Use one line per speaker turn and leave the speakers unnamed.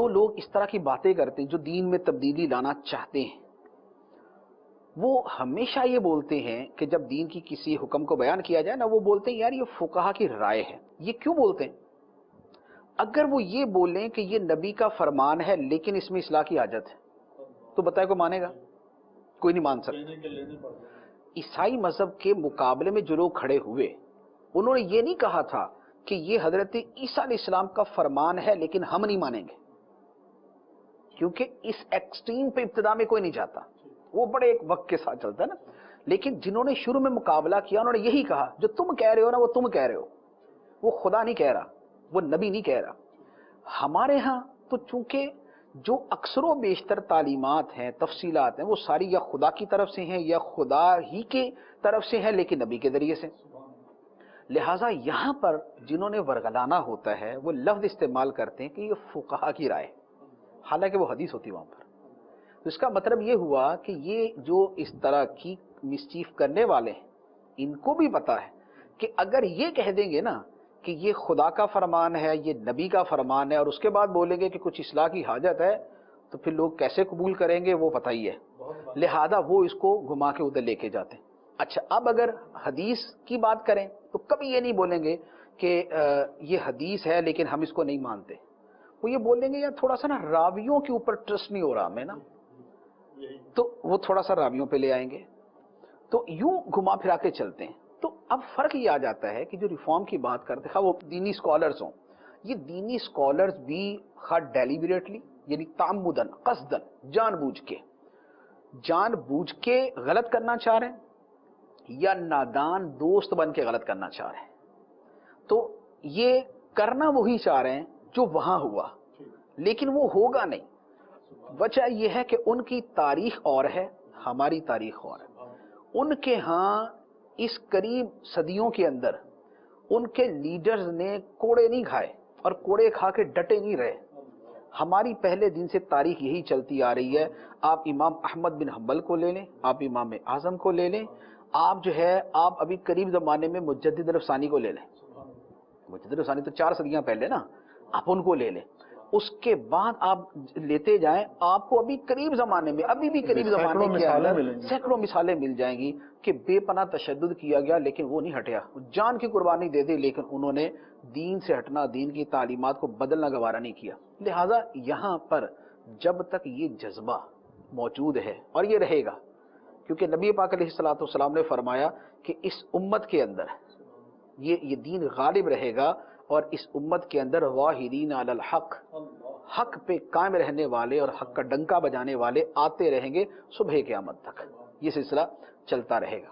جو لوگ اس طرح کی باتیں کرتے ہیں، جو دین میں تبدیلی لانا چاہتے ہیں، وہ ہمیشہ یہ بولتے ہیں کہ جب دین کی کسی حکم کو بیان کیا جائے نا، وہ بولتے ہیں یار یہ فقہا کی رائے ہے۔ یہ کیوں بولتے ہیں؟ اگر وہ یہ بولیں کہ یہ نبی کا فرمان ہے لیکن اس میں اصلاح کی حاجت ہے، تو بتائے کوئی مانے گا؟ کوئی نہیں مان سکتا۔ عیسائی مذہب کے مقابلے میں جو لوگ کھڑے ہوئے، انہوں نے یہ نہیں کہا تھا کہ یہ حضرت عیسیٰ علیہ السلام کا فرمان ہے لیکن ہم نہیں مانیں گے، کیونکہ اس ایکسٹریم پہ ابتدا میں کوئی نہیں جاتا، وہ بڑے ایک وقت کے ساتھ چلتا ہے نا۔ لیکن جنہوں نے شروع میں مقابلہ کیا، انہوں نے یہی کہا جو تم کہہ رہے ہو نا، وہ تم کہہ رہے ہو، وہ خدا نہیں کہہ رہا، وہ نبی نہیں کہہ رہا۔ ہمارے ہاں تو چونکہ جو اکثر و بیشتر تعلیمات ہیں، تفصیلات ہیں، وہ ساری یا خدا کی طرف سے ہیں یا خدا ہی کی طرف سے ہیں لیکن نبی کے ذریعے سے، لہٰذا یہاں پر جنہوں نے ورگلانا ہوتا ہے وہ لفظ استعمال کرتے ہیں کہ یہ فقہا کی رائے، حالانکہ وہ حدیث ہوتی وہاں پر۔ تو اس کا مطلب یہ ہوا کہ یہ جو اس طرح کی مسچیف کرنے والے ہیں، ان کو بھی پتا ہے کہ اگر یہ کہہ دیں گے نا کہ یہ خدا کا فرمان ہے، یہ نبی کا فرمان ہے، اور اس کے بعد بولیں گے کہ کچھ اصلاح کی حاجت ہے، تو پھر لوگ کیسے قبول کریں گے وہ پتہ ہی ہے، لہذا وہ اس کو گھما کے ادھر لے کے جاتے ہیں۔ اچھا، اب اگر حدیث کی بات کریں تو کبھی یہ نہیں بولیں گے کہ یہ حدیث ہے لیکن ہم اس کو نہیں مانتے، وہ یہ بولیں گے یا تھوڑا سا نا راویوں کے اوپر ٹرسٹ نہیں ہو رہا ہمیں نا، تو وہ تھوڑا سا راویوں پہ لے آئیں گے، تو یوں گھما پھرا کے چلتے ہیں۔ تو اب فرق یہ آ جاتا ہے کہ جو ریفارم کی بات کرتے ہیں، وہ دینی اسکالرز ہوں، یہ دینی اسکالرز بھی خواہ ڈیلیبریٹلی یعنی تعمدن، قصدن، جان بوجھ کے غلط کرنا چاہ رہے ہیں یا نادان دوست بن کے غلط کرنا چاہ رہے ہیں، تو یہ کرنا وہی چاہ رہے ہیں جو وہاں ہوا، لیکن وہ ہوگا نہیں۔ وجہ یہ ہے کہ ان کی تاریخ اور ہے، ہماری تاریخ اور ہے۔ ان کے ہاں اس قریب صدیوں کے اندر ان کے لیڈرز نے کوڑے نہیں کھائے اور کوڑے کھا کے ڈٹے نہیں رہے۔ ہماری پہلے دن سے تاریخ یہی چلتی آ رہی ہے۔ آپ امام احمد بن حنبل کو لے لیں، آپ امام اعظم کو لے لیں، آپ جو ہے آپ ابھی قریب زمانے میں مجدد الافسانی کو لے لیں، مجدد الافسانی تو 4 صدیاں پہلے نا، آپ ان کو لے لیں۔ اس کے بعد آپ لیتے جائیں، آپ کو ابھی قریب زمانے میں، ابھی بھی قریب زمانے کے اندر سینکڑوں مثالیں مل جائیں گی کہ بے پناہ تشدد کیا گیا لیکن وہ نہیں ہٹیا، جان کی قربانی دے دی لیکن انہوں نے دین سے ہٹنا، دین کی تعلیمات کو بدلنا گوارا نہیں کیا۔ لہٰذا یہاں پر جب تک یہ جذبہ موجود ہے، اور یہ رہے گا، کیونکہ نبی پاک علیہ الصلوۃ والسلام نے فرمایا کہ اس امت کے اندر یہ دین غالب رہے گا، اور اس امت کے اندر واحدین علی الحق، حق پہ قائم رہنے والے اور حق کا ڈنکا بجانے والے آتے رہیں گے صبح قیامت تک، یہ سلسلہ چلتا رہے گا۔